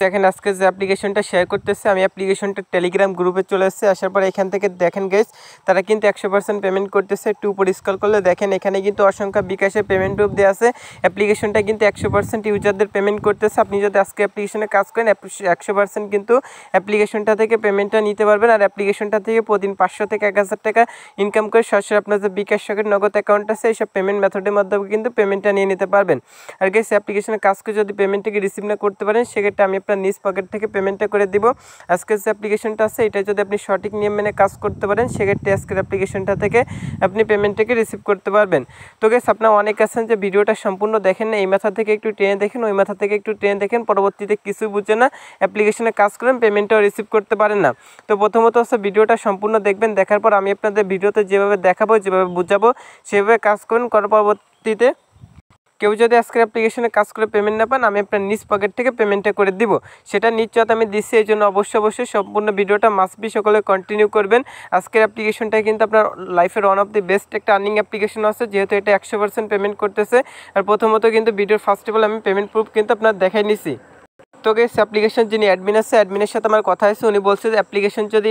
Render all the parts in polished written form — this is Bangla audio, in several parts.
দেখেন আজকে যে অ্যাপ্লিকেশনটা শেয়ার করতেছে আমি অ্যাপ্লিকেশনটা টেলিগ্রাম গ্রুপে চলে এসেছি। আসার পর এখান থেকে দেখেন গাইস তারা কিন্তু 100% পেমেন্ট করতেছে। একটু উপর স্ক্রল করলে দেখেন এখানে কিন্তু অসংখ্য বিকাশের পেমেন্ট প্রুফ দেওয়া আছে। অ্যাপ্লিকেশনটা কিন্তু 100% ইউজারদের পেমেন্ট করতেছে। আপনি যদি আজকে অ্যাপ্লিকেশনে কাজ করেন 100% কিন্তু অ্যাপ্লিকেশনটা থেকে পেমেন্টটা নিতে পারবেন। আর অ্যাপ্লিকেশনটা থেকে প্রতিদিন 500 থেকে 1000 টাকা ইনকাম করে সরাসরি আপনার যে বিকাশ সকেট নগদ অ্যাকাউন্ট আছে এইসব পেমেন্ট মেথডের মাধ্যমে কিন্তু পেমেন্টটা নিয়ে নিতে পারবেন। আর গাইস অ্যাপ্লিকেশনে কাজ করে যদি পেমেন্টটাকে রিসিভ না করতে পারেন সেক্ষেত্রে আমি আপনার নিজ পকেট থেকে পেমেন্টটা করে দিব। আজকের যে অ্যাপ্লিকেশনটা আছে এটা যদি আপনি সঠিক নিয়ম মেনে কাজ করতে পারেন সেক্ষেত্রে আজকের অ্যাপ্লিকেশনটা থেকে আপনি পেমেন্টটাকে রিসিভ করতে পারবেন। তো গাইস আপনারা অনেক আছেন যে ভিডিওটা সম্পূর্ণ দেখেন না, এই মাথা থেকে একটু টেনে দেখেন, ওই মাথা থেকে একটু টেনে দেখেন, পরবর্তীতে কিছু বুঝে না অ্যাপ্লিকেশনে কাজ করেন পেমেন্টটাও রিসিভ করতে পারেন না। তো প্রথমত হচ্ছে ভিডিওটা সম্পূর্ণ দেখবেন, দেখার পর আমি আপনাদের ভিডিওতে যেভাবে দেখাবো যেভাবে বুঝাবো সেভাবে কাজ করুন। করার পরবর্তীতে কেউ যদি আজকের অ্যাপ্লিকেশনে কাজ করে পেমেন্ট না পান আমি আপনার নিজ পকেট থেকে পেমেন্টটা করে দিব। সেটা নিশ্চয়তা আমি দিচ্ছি, এই জন্য অবশ্যই সম্পূর্ণ ভিডিওটা মাস্ট বি সকলে কন্টিনিউ করবেন। আজকের অ্যাপ্লিকেশনটা কিন্তু আপনার লাইফের ওয়ান অফ দি বেস্ট একটা আর্নিং অ্যাপ্লিকেশন আছে, যেহেতু এটা 100% পেমেন্ট করতেছে। আর প্রথমত কিন্তু ভিডিওর ফার্স্ট অফ অল আমি পেমেন্ট প্রুফ কিন্তু আপনার দেখাই নিছি। তো গাইস অ্যাপ্লিকেশন যিনি অ্যাডমিন আছে অ্যাডমিনের সাথে আমার কথা হয়েছে, উনি বলছে যে অ্যাপ্লিকেশন যদি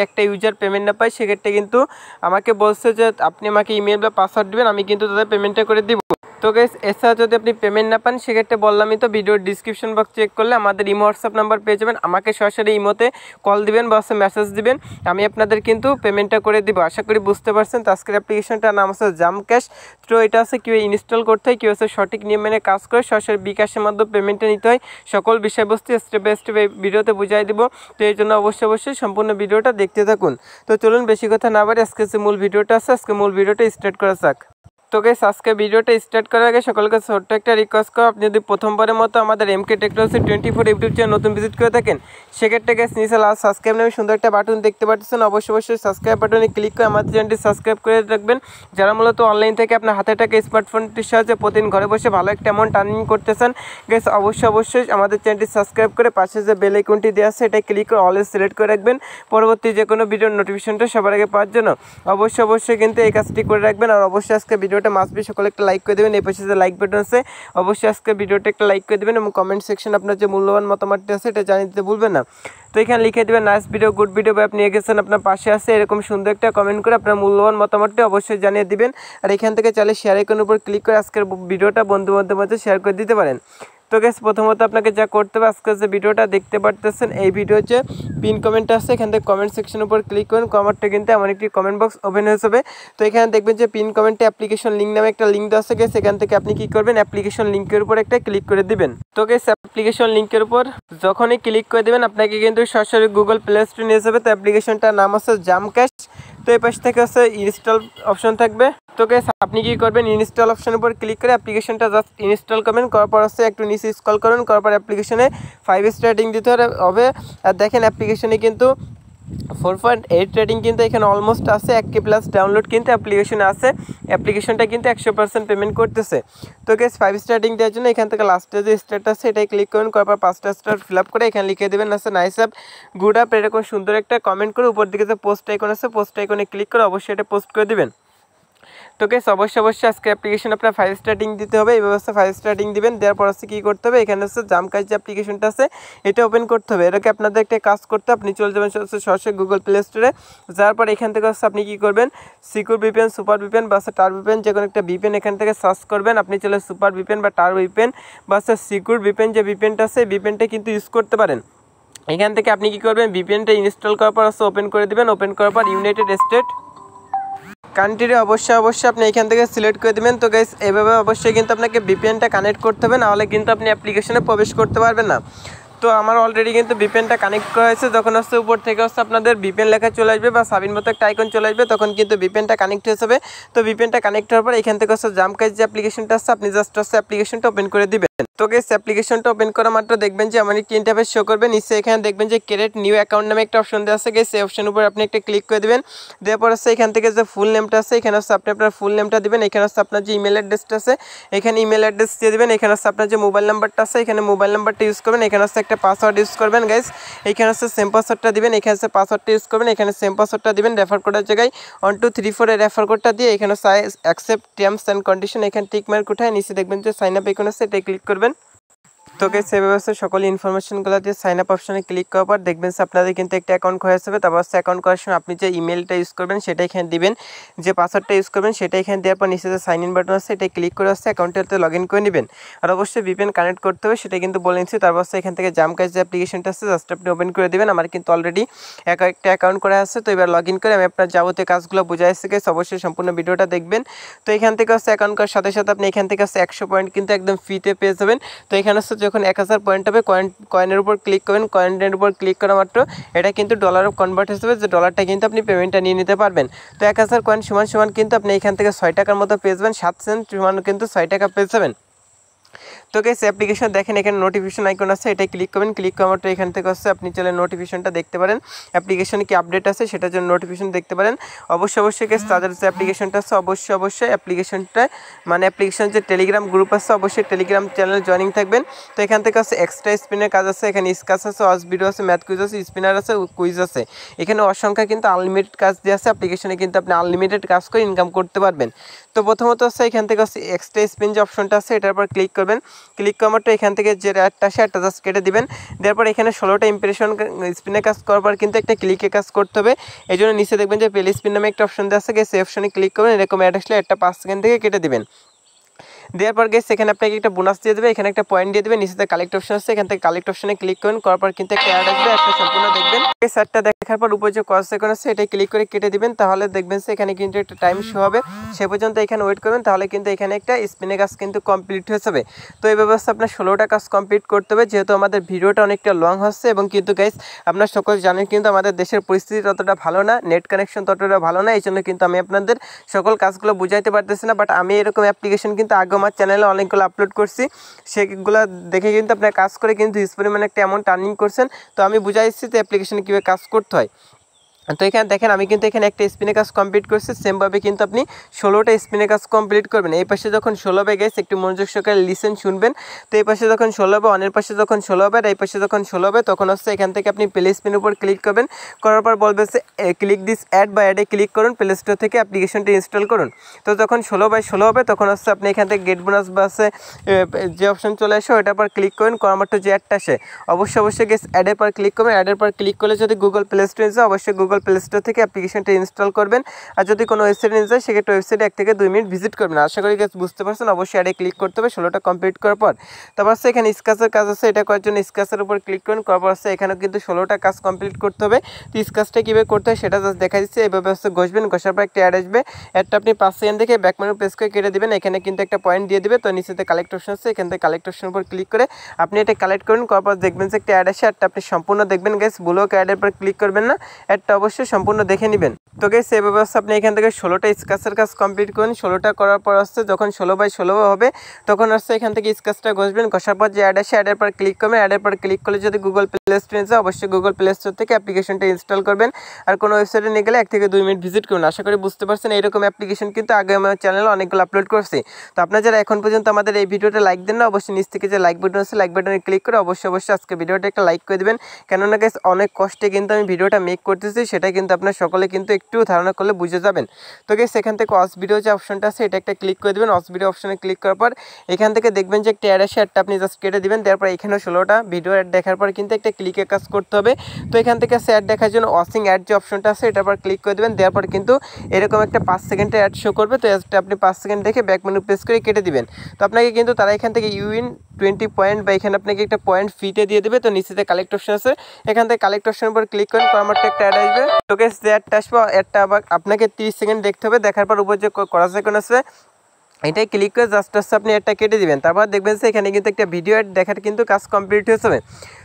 একটা ইউজার পেমেন্ট না পায় সেক্ষেত্রে কিন্তু আমাকে বলছে যে আপনি আমাকে ইমেল বা পাসওয়ার্ড দিবেন, আমি কিন্তু তাদের পেমেন্টটা করে দিব। তো গাইস এছাড়া যদি আপনি পেমেন্ট না পান সেক্ষেত্রে বললামই তো ভিডিওর ডিসক্রিপশন বক্স চেক করলে আমাদের ইমো হোয়াটসঅ্যাপ নাম্বার পেয়ে যাবেন। আমাকে সরাসরি ইমোতে কল দিবেন বা মেসেজ দিবেন, আমি আপনাদের কিন্তু পেমেন্টটা করে দিব। আশা করি বুঝতে পারছেন। তো আজকের অ্যাপ্লিকেশনটার নাম আছে জাম ক্যাশ। তো এটা আছে কেউ ইনস্টল করতে হয়, কেউ হচ্ছে সঠিক নিয়ম মেনে কাজ করে সরাসরি বিকাশের মাধ্যমে পেমেন্টটা নিতে হয়। সকল বিষয়বস্তু স্টেপ বাই স্টেপ এই ভিডিওতে বুঝাই দিব। তো এই জন্য অবশ্যই সম্পূর্ণ ভিডিওটা দেখতে থাকুন। তো চলুন বেশি কথা না বাড়ি আজকে যে মূল ভিডিওটা আছে আজকে মূল ভিডিওটা স্টার্ট করা যাক। তো গাইস আজকে ভিডিওটা স্টার্ট করার আগে সকলকে ছোট্ট একটা রিকোয়েস্ট করো, আপনি যদি প্রথমবারের মতো আমাদের এমকে টেকনোলজি 24 ইউটিউব চ্যানেল নতুন ভিজিট করে থাকেন সেক্ষেত্রে গাইস নিচে লাল সাবস্ক্রাইব নামে সুন্দর একটা বাটন দেখতে পাচ্ছেন, অবশ্যই সাবস্ক্রাইব বাটনে ক্লিক করে আমাদের চ্যানেলটি সাবস্ক্রাইব করে রাখবেন। যারা মূলত অনলাইন থেকে আপনার হাতে টাকা স্মার্টফোনটির সাহায্যে প্রতিদিন ঘরে বসে ভালো একটা অ্যামাউন্ট আর্নিং করতেছেন, গাইস অবশ্যই আমাদের চ্যানেলটি সাবস্ক্রাইব করে পাশে যে বেল আইকনটি দেওয়া আছে এটা ক্লিক করে অলওয়েজ সিলেক্ট করে রাখবেন পরবর্তী যে কোনো ভিডিওর নোটিফিকেশনটা সবার আগে পাওয়ার জন্য। অবশ্যই কিন্তু এই কাজটি করে রাখবেন। আর অবশ্যই আজকে ভিডিওটা মাস্ট সকলে একটা লাইক করে দেবেন, এই পাশে যে লাইক বাটন আছে অবশ্যই আজকে ভিডিওটা একটা লাইক করে দেবেন এবং কমেন্ট সেকশন আপনার যে মূল্যবান মতামতটি আছে এটা জানিয়ে দিতে ভুলবেন না। তো এখানে লিখে দেবেন নাইস ভিডিও, গুড ভিডিও বা আপনি গেছেন আপনার পাশে আছে এরকম সুন্দর একটা কমেন্ট করে আপনার মূল্যবান মতামতটি অবশ্যই জানিয়ে দিবেন। আর এখান থেকে চাইলে শেয়ার আইকনের উপর ক্লিক করে আজকের ভিডিওটা বন্ধু-বান্ধবের মধ্যে শেয়ার করে দিতে পারেন। তো গাইস প্রথমত আপনাকে যা করতে হবে আজকে যে ভিডিওটা দেখতে পারতেছেন এই ভিডিও যে পিন কমেন্ট আছে এখান থেকে কমেন্ট সেকশনের উপর ক্লিক করুন। কমেন্টটা কিন্তু এমন একটি কমেন্ট বক্স ওপেন হয়ে যাবে। তো এখানে দেখবেন যে পিন কমেন্টে অ্যাপ্লিকেশন লিঙ্ক নামে একটা লিঙ্ক দেওয়া আছে, সেখান থেকে আপনি কি করবেন অ্যাপ্লিকেশন লিঙ্কের উপর একটা ক্লিক করে দিবেন। তো গাইস অ্যাপ্লিকেশন লিঙ্কের উপর যখনই ক্লিক করে দিবেন আপনাকে কিন্তু সরাসরি গুগল প্লে স্টোরে নিয়ে যাবে। তো অ্যাপ্লিকেশনটার নাম আছে জাম ক্যাশ। তো এই পাশ থেকে হচ্ছে ইনস্টল অপশন থাকবে। তো গাইস আপনি কি করবেন ইনস্টল অপশনের উপর ক্লিক করে অ্যাপ্লিকেশনটা জাস্ট ইনস্টল করবেন, করার পর হচ্ছে একটু নিচে স্ক্রল করুন, করার পর অ্যাপ্লিকেশনে 5 স্টার রেটিং দিতে হবে। আর দেখেন অ্যাপ্লিকেশনে কিন্তু 4.8 রেটিং কিন্তু এখানে অলমোস্ট আছে, 1K প্লাস ডাউনলোড কিন্তু অ্যাপ্লিকেশনে আছে। অ্যাপ্লিকেশনটা কিন্তু 100% পেমেন্ট করতেছে। তো গাইস 5 স্টার রেটিং দেওয়ার জন্য এখান থেকে লাস্টে যে স্টারটা আছে এটাই ক্লিক করুন, করার পর 5টা স্টার ফিল আপ করে এখানে লিখে দেবেন আছে নাইস অ্যাপ, গুড অ্যাপ, এরকম সুন্দর একটা কমেন্ট করে উপর দিকে যে পোস্ট আইকন আছে পোস্ট আইকনে ক্লিক করে অবশ্যই এটা পোস্ট করে দিবেন। তো গাইস অবশ্যই আজকে অ্যাপ্লিকেশন আপনার 5 স্টার রেটিং দিতে হবে। এই ব্যবস্থা 5 স্টার রেটিং দিবেন, দেওয়ার পর হচ্ছে কী করতে হবে এখানে হচ্ছে জাম ক্যাশ যে অ্যাপ্লিকেশনটা আছে এটা ওপেন করতে হবে। এটাকে আপনাদের একটা কাজ করতে আপনি চলে যাবেন সরাসরি গুগল প্লে স্টোরে, যাওয়ার পর এখান থেকে হচ্ছে আপনি কী করবেন সিকিউর ভিপিএন, সুপার ভিপিএন বা টার ভিপিএন যে কোনো একটা ভিপিএন এখান থেকে সার্চ করবেন। আপনি চলে সুপার ভিপিএন বা টার ভিপিএন বা সিকিউর ভিপিএন যে ভিপিএনটা আছে ভিপিএনটা কিন্তু ইউজ করতে পারেন। এখান থেকে আপনি কী করবেন ভিপিএনটা ইনস্টল করার পর হচ্ছে ওপেন করে দেবেন। ওপেন করার পর ইউনাইটেড স্টেট কান্ট্রি অবশ্যই আপনি এখান থেকে সিলেক্ট করে দেবেন। তো গাইস এভাবে অবশ্যই কিন্তু আপনাকে ভিপিএনটা কানেক্ট করতে হবে, নাহলে কিন্তু আপনি অ্যাপ্লিকেশনে প্রবেশ করতে পারবেন না। তো আমার অলরেডি কিন্তু ভিপিএনটা কানেক্ট করা হয়েছে, যখন হচ্ছে উপর থেকে হচ্ছে আপনাদের ভিপিএন লেখা চলে আসবে বা সাবিন মতো একটা আইকন চলে আসবে তখন কিন্তু ভিপিএনটা কানেক্ট হয়ে যাবে। তো ভিপিএনটা কানেক্ট হওয়ার পর এখান থেকে হচ্ছে জাম ক্যাশ যে অ্যাপ্লিকেশনটা আছে আপনি জাস্ট হচ্ছে অ্যাপ্লিকেশনটা ওপেন করে দিবেন। তো গাইস অ্যাপ্লিকেশনটা ওপেন করা মাত্র দেখবেন যে আমার একটি ইন্টারফেস শো করবে, নিচে এখানে দেখবেন যে ক্রিয়েট নিউ অ্যাকাউন্ট নামে একটা অপশন দেওয়া আছে। গাইস এই অপশনের উপর আপনি একটা ক্লিক করে দিবেন, দেওয়ার পর হচ্ছে এখান থেকে যে ফুল নেমটা আছে এখানে হচ্ছে আপনি আপনার ফুল নেমটা দিবেন, এখানে হচ্ছে আপনার যে ইমেল অ্যাড্রেসটা আছে এখানে ইমেল অ্যাড্রেস দিয়ে দিবেন, এখানে হচ্ছে আপনার যে মোবাইল নাম্বারটা আছে এখানে মোবাইল নাম্বারটা ইউজ করবেন, এখানে হচ্ছে একটা পাসওয়ার্ড ইউজ করবেন গাইস, এখানে হচ্ছে সেম পাসওয়ার্ডটা দিবেন, এখানে হচ্ছে পাসওয়ার্ডটা ইউজ করবেন, এখানে সেম পাসওয়ার্ডটা দিবেন, রেফার কোডের জায়গায় 1234 এর রেফার কোডটা দিয়ে এখানে হচ্ছে অ্যাকসেপ্ট টার্মস অ্যান্ড কন্ডিশন এখানে টিক মার্ক উঠায় নিচে দেখবেন যে সাইন আপ আইকন আছে এটাই ক্লিক করবেন। তো গাইস সেভাবে সকল ইনফরমেশনগুলো দিয়ে সাইন আপ অপশনে ক্লিক করার পর দেখবেন আপনাদের কিন্তু একটা অ্যাকাউন্ট খোলা যাবে। তারপর অ্যাকাউন্ট করার সময় আপনি যে ইমেলটা ইউজ করবেন সেটা এখানে দিবেন, যে পাসওয়ার্ডটা ইউজ করবেন সেটা এখানে দেওয়ার পর নিচে যে সাইন ইন বাটন আছে এটা ক্লিক করে অ্যাকাউন্টটাতে লগ ইন করে নেবেন। আর অবশ্যই VPN কানেক্ট করতে হবে সেটা কিন্তু বলে নিচ্ছি। তারপর এখান থেকে জামকাজ যে অ্যাপ্লিকেশনটা আছে জাস্ট আপনি ওপেন করে দেবেন। আমার কিন্তু অলরেডি একটা অ্যাকাউন্ট করা আছে। তো এবার লগ ইন করে আমি আপনার যাবতীয় কাজগুলো বুঝাইছি গাইস, অবশ্যই সম্পূর্ণ ভিডিওটা দেখবেন। তো এখান থেকে অ্যাকাউন্ট করার সাথে সাথে আপনি এখান থেকে 100 পয়েন্ট কিন্তু একদম ফ্রিতে পেয়ে যাবেন। তো এখানে যখন 1000 পয়েন্ট হবে কয়েনের উপর ক্লিক করবেন, কয়েনের উপর ক্লিক করা মাত্র এটা কিন্তু ডলারে কনভার্ট হয়ে যাবে, যে ডলারটা কিন্তু আপনি পেমেন্টটা নিয়ে নিতে পারবেন। তো 1000 কয়েন সমান কিন্তু আপনি এখান থেকে 6 টাকার মতো পেয়ে যাবেন, 7 সেন্ট সমান কিন্তু 6 টাকা পেয়ে যাবেন। তো গাইস অ্যাপ্লিকেশন দেখেন এখানে নোটিফিকেশন আইকন আছে, এটাই ক্লিক করবেন। ক্লিক করার মাত্র এখান থেকে আপনি চলে নোটিফিকেশনটা দেখতে পারেন, অ্যাপ্লিকেশনে কি আপডেট আছে সেটার জন্য নোটিফিকেশন দেখতে পারেন। অবশ্যই গাইস তাদের যে অ্যাপ্লিকেশনটা আছে অবশ্যই অ্যাপ্লিকেশনটা মানে অ্যাপ্লিকেশন যে টেলিগ্রাম গ্রুপ আছে অবশ্যই টেলিগ্রাম চ্যানেল জয়েনিং থাকবেন। তো এখান থেকে এক্সট্রা স্পিনের কাজ আছে, এখানে স্কাচ আছে, ওয়াজ ভিডিও আছে, ম্যাথ কুইজ আছে, স্পিনার আছে, কুইজ আছে। এখানে অসংখ্য কিন্তু আনলিমিটেড কাজ দিয়ে আছে, অ্যাপ্লিকেশনে কিন্তু আপনি আনলিমিটেড কাজ করে ইনকাম করতে পারবেন। তো প্রথমত এখান থেকে এক্সট্রা স্পিন যে অপশনটা আছে এটার উপর ক্লিক করবেন। ক্লিক করার মাত্র এখান থেকে যে অ্যাডটা আছে অ্যাডটা জাস্ট কেটে দিবেন। তারপর এখানে 16টা ইমপ্রেশন স্পিনে কাজ করার পর কিন্তু একটা ক্লিকে কাজ করতে হবে। এই জন্য নিচে দেখবেন যে প্লে স্পিন নামে একটা অপশন দেওয়া আছে, সেই অপশনে ক্লিক করবেন। এরকম অ্যাড আসলে একটা 5 সেকেন্ড থেকে কেটে দিবেন। দেওয়ার পর গাইস এখানে আপনাকে একটা বোনাস দিয়ে দেবে, এখানে একটা পয়েন্ট দিয়ে দেবে। নিচে কালেক্ট অপশন আছে, এখান থেকে কালেক্ট অপশনে ক্লিক করুন, করার পর কিন্তু একটা অ্যাড আসবে, একটা সম্পূর্ণ দেখবেন। এই অ্যাডটা দেখার পর উপরে যে কস আইকন আছে এটা ক্লিক করে কেটে দিবেন। তাহলে দেখবেন এখানে কিন্তু একটা টাইম শো হবে, সে পর্যন্ত এখানে ওয়েট করবেন। তাহলে কিন্তু এখানে একটা স্পিনে কাজ কিন্তু কমপ্লিট হয়ে যাবে। তো এই ব্যবস্থা আপনার 16টা কাজ কমপ্লিট করতে হবে, যেহেতু আমাদের ভিডিওটা অনেকটা লং হচ্ছে এবং কিন্তু গাইস আপনার সকল জানেন কিন্তু আমাদের দেশের পরিস্থিতি ততটা ভালো না, নেট কানেকশন ততটা ভালো না, এই জন্য কিন্তু আমি আপনাদের সকল কাজগুলো বুঝাইতে পারতেছি না। বাট আমি এরকম অ্যাপ্লিকেশন কিন্তু আগে আমার চ্যানেলে অনেকগুলো আপলোড করছি, সেগুলো দেখে কিন্তু আপনার কাজ করে কিন্তু হিউজ পরিমাণে একটা অ্যামাউন্ট আর্নিং করছেন। তো আমি বুঝাইছি যে অ্যাপ্লিকেশনে কীভাবে কাজ করতে হয়। তো এখানে দেখেন আমি কিন্তু এখানে একটা স্পিনে কাজ কমপ্লিট করছি, সেমভাবে কিন্তু আপনি 16টা স্পিনে কাজ কমপ্লিট করবেন। এই পাশে যখন 16 হবে গাইস একটু মনোযোগ সহকারে লিসেন শুনবেন। তো এই পাশে যখন 16 হবে, অনের পাশে যখন 16 হবে আর এই পাশে যখন 16 হবে তখন এখান থেকে আপনি প্লে স্পিনের উপর ক্লিক করবেন। করার পর বলবে ক্লিক দিস অ্যাড বা অ্যাডে ক্লিক করুন, প্লে স্টোর থেকে অ্যাপ্লিকেশনটি ইনস্টল করুন। তো যখন 16/16 হবে তখন আপনি এখান থেকে গেট বোনাস বা যে অপশন চলে আসে ওটার পর ক্লিক করুন। করার মাত্র যে অ্যাডটা আসে অবশ্যই গাইস অ্যাডের পর ক্লিক করবেন। অ্যাডের পর ক্লিক করলে যদি গুগল প্লে স্টোরে যায় অবশ্যই গুগল প্লে স্টোর থেকে অ্যাপ্লিকেশনটা ইনস্টল করবেন। আর যদি কোনো ওয়েবসাইটে নিয়ে যায় সেক্ষেত্রে ওয়েবসাইটে 1 থেকে 2 মিনিট ভিজিট করবেন। আশা করি গাইস বুঝতে পারছেন। অবশ্যই অ্যাডে ক্লিক করতে হবে 16টা কমপ্লিট করার পর। তারপর এখানে স্ক্র্যাচের কাজ আছে, এটা করার জন্য স্ক্র্যাচের উপর ক্লিক করুন। করার পর এখানেও কিন্তু 16টা কাজ কমপ্লিট করতে হবে। তো স্ক্র্যাচটা কীভাবে করতে হয় সেটা জাস্ট দেখা দিচ্ছে। এইভাবে ঘষবেন, ঘষার পর একটা অ্যাড আসবে, অ্যাডটা আপনি 5 সেকেন্ড দেখে ব্যাক মেনু প্রেস করে কেটে দেবেন। এখানে কিন্তু একটা পয়েন্ট দিয়ে দেবে। তো নিচেতে কালেক্ট অপশন আছে, এখান থেকে কালেক্ট অপশনের উপর ক্লিক করে আপনি এটা কালেক্ট করুন। করার পর দেখবেন যে একটা অ্যাড আসে, অ্যাডটা আপনি সম্পূর্ণ দেখবেন গাইস, ব্লক অ্যাডের পর ক্লিক করবেন না, অ্যাডটা অবশ্যই সম্পূর্ণ দেখে নেবেন। তো গাইস এই ব্যবস্থা আপনি এখান থেকে 16টা স্ক্র্যাচের কাজ কমপ্লিট করুন। 16টা করার পর যখন 16/16 হবে তখন এখান থেকে স্ক্র্যাচটা ঘষবেন। ঘষার পর যে অ্যাড আসে অ্যাডের পর ক্লিক করবেন। অ্যাডের পর ক্লিক করলে যদি গুগল প্লে স্টোরে যায় অবশ্যই গুগল প্লে স্টোর থেকে অ্যাপ্লিকেশনটা ইনস্টল করবেন। আর কোনো ওয়েবসাইটে নিয়ে গেলে 1 থেকে 2 মিনিট ভিজিট করুন। আশা করি বুঝতে পারছেন। এইরকম অ্যাপ্লিকেশন কিন্তু আগে আমার চ্যানেলে অনেকগুলো আপলোড করছি। তো আপনারা যারা এখন পর্যন্ত আমাদের এই ভিডিওটা লাইক দেন না অবশ্যই নিচ থেকে যে লাইক বাটন আছে লাইক বাটনে ক্লিক করে অবশ্যই আজকে ভিডিওটা একটা লাইক করে দেবেন। কেননা গাইস অনেক কষ্টে কিন্তু আমি ভিডিওটা মেক করতেছি, সেটা কিন্তু আপনারা সকলে কিন্তু একটু ধারণা করলে বুঝে যাবেন। তো গাইস এখান থেকে ওয়াচ ভিডিও যে অপশনটা আছে এটা একটা ক্লিক করে দেবেন। ওয়াচ ভিডিও অপশনে ক্লিক করার পর এখান থেকে দেখবেন যে একটা অ্যাড আসে, অ্যাডটা আপনি জাস্ট কেটে দিবেন। তারপর এখানেও 16টা ভিডিও অ্যাড দেখার পর কিন্তু একটা ক্লিকে কাজ করতে হবে। তো এখান থেকে অ্যাড দেখার জন্য ওয়াচিং অ্যাড যে অপশনটা আছে এটার পর ক্লিক করে দেবেন। দেওয়ার পর কিন্তু এরকম একটা 5 সেকেন্ডের অ্যাড শো করবে। তো অ্যাডটা আপনি 5 সেকেন্ড দেখে ব্যাক মেনু প্রেস করে কেটে দিবেন। তো আপনাকে কিন্তু তারা এখান থেকে ইউইন 20 পয়েন্ট বা এখানে আপনাকে একটা পয়েন্ট ফিতে দিয়ে দেবে। তো নিচেতে কালেক্ট অপশন আছে, এখান থেকে কালেক্ট অপশনের উপর ক্লিক করেন। করামারটা একটা অ্যাড আসবে। তো গাইস যে অ্যাডটা আসবে অ্যাডটা আবার আপনাকে 30 সেকেন্ড দেখতে হবে। দেখার পর উপর যে করা আইকন আছে এটাই ক্লিক করে জাস্ট আপনি অ্যাডটা কেটে দিবেন। তারপর দেখবেন যে এখানে কিন্তু একটা ভিডিও অ্যাড দেখার কিন্তু কাজ কমপ্লিট হয়ে যাবে।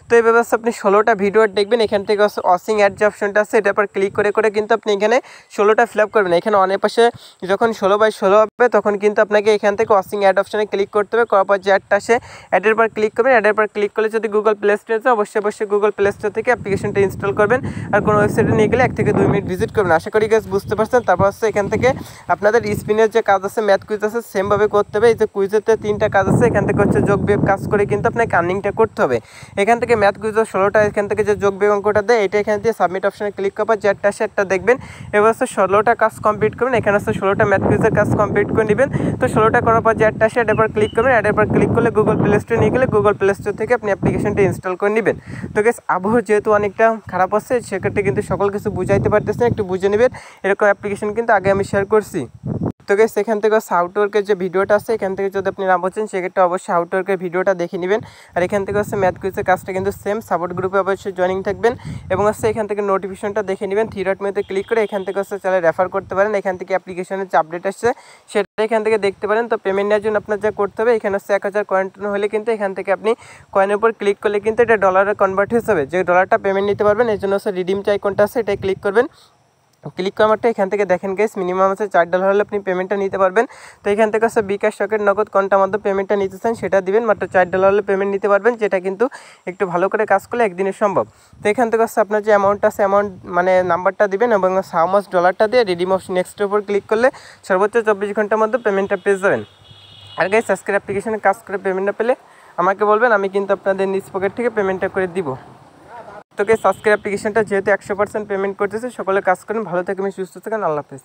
তো এই ব্যবস্থা আপনি 16টা ভিডিও অ্যাড দেখবেন। এখান থেকে ওয়াচিং অ্যাড যে অপশনটা আছে এটার পর ক্লিক করে কিন্তু আপনি এখানে 16টা ফিল আপ করবেন। এখানে অনেক পাশে যখন 16/16 হবে তখন কিন্তু আপনাকে এখান থেকে ওয়াচিং অ্যাড অপশনে ক্লিক করতে হবে। করার পর যে অ্যাডটা আসে অ্যাডের পর ক্লিক করবেন। অ্যাডের পর ক্লিক করলে যদি গুগল প্লে স্টোরে যায় অবশ্যই গুগল প্লে স্টোর থেকে অ্যাপ্লিকেশনটা ইনস্টল করবেন। আর কোনো ওয়েবসাইটে নিয়ে গেলে 1 থেকে 2 মিনিট ভিজিট করবেন। আশা করি গাইস বুঝতে পারছেন। তারপর এখান থেকে আপনাদের স্পিনের যে কাজ আছে ম্যাথ কুইজ আছে সেমভাবে করতে হবে। এই যে কুইজেতে 3টা কাজ আছে, এখান থেকে যোগ বিয়োগ কাজ করে কিন্তু আপনাকে আর্নিংটা করতে হবে। এখান থেকে ম্যাথ কুইজের 16টা এখান থেকে যে যোগ বিয়োগ অঙ্কটা দেয় এটা এখান থেকে সাবমিট অপশনে ক্লিক করবার যে একটা আসে একটা দেখবেন। এবার হচ্ছে 16টা কাজ কমপ্লিট করবেন, এখানে হচ্ছে 16টা ম্যাথ কুইজের কাজ কমপ্লিট করে নেবেন। তো 16টা করার পর যে একটা আসে এটার পর ক্লিক করবেন, এটার পর ক্লিক করলে গুগল প্লে স্টোরে নিয়ে গেলে গুগল প্লে স্টোর থেকে আপনি অ্যাপ্লিকেশনটা ইনস্টল করে নেবেন। তো গাইস আবহাওয়া যেহেতু অনেকটা খারাপ হচ্ছে সেক্ষেত্রে কিন্তু সকল কিছু বুঝাইতে পারতেছে না, একটু বুঝে নেবেন। এরকম অ্যাপ্লিকেশন কিন্তু আগে আমি শেয়ার করছি। তো গাইস এখান থেকে আউটওয়ার্কের যে ভিডিওটা আছে এখান থেকে যদি আপনি না বোঝেন সেক্ষেত্রে অবশ্যই আউটওয়ার্কের ভিডিওটা দেখে নেবেন। আর এখান থেকে হচ্ছে ম্যাথ কুইজের কাজটা কিন্তু সেম, সাপোর্ট গ্রুপে অবশ্যই জয়েনিং থাকবেন এবং হচ্ছে এখান থেকে নোটিফিকেশনটা দেখে নেবেন। থ্রি ডট মেনুতে ক্লিক করে এখান থেকে হচ্ছে চাইলে রেফার করতে পারেন, এখান থেকে অ্যাপ্লিকেশনের যে আপডেট আসছে সেটা এখান থেকে দেখতে পারেন। তো পেমেন্ট নেওয়ার জন্য আপনার যা করতে হবে এখানে হচ্ছে 1000 কয়েন হলে কিন্তু এখান থেকে আপনি কয়েনের উপর ক্লিক করলে কিন্তু এটা ডলারে কনভার্ট হয়ে যাবে, যে ডলারটা পেমেন্ট নিতে পারবেন। এর জন্য হচ্ছে রিডিম যে আইকনটা আছে এটাই ক্লিক করবেন। ক্লিক করারটা এখান থেকে দেখেন গাইস মিনিমাম হচ্ছে $4 হলে আপনি পেমেন্টটা নিতে পারবেন। তো এখান থেকে হচ্ছে বিকাশ, রকেট, নগদ কোনটার মধ্যে পেমেন্টটা নিতে চান সেটা দিবেন, মাত্র $4 হলে পেমেন্ট নিতে পারবেন, যেটা কিন্তু একটু ভালো করে কাজ করলে একদিনে সম্ভব। তো এখান থেকে হচ্ছে আপনার যে অ্যামাউন্ট আছে অ্যামাউন্ট মানে নাম্বারটা দিবেন এবং হাউ মাচ ডলারটা দিয়ে রিডিম অপশন নেক্সটের উপর ক্লিক করলে সর্বোচ্চ 24 ঘন্টার মধ্যে পেমেন্টটা পেয়ে যাবেন। আর গাইস আজকের অ্যাপ্লিকেশনে কাজ করে পেমেন্টটা পেলে আমাকে বলবেন, আমি কিন্তু আপনাদের নিজ পকেট থেকে পেমেন্টটা করে দিব। তো গাইস আজকের অ্যাপ্লিকেশনটা যেহেতু 100% পেমেন্ট করতেছে, সকলে কাজ করেন, ভালো থাকবেন, সুস্থ থাকেন, আল্লাহ হাফেজ।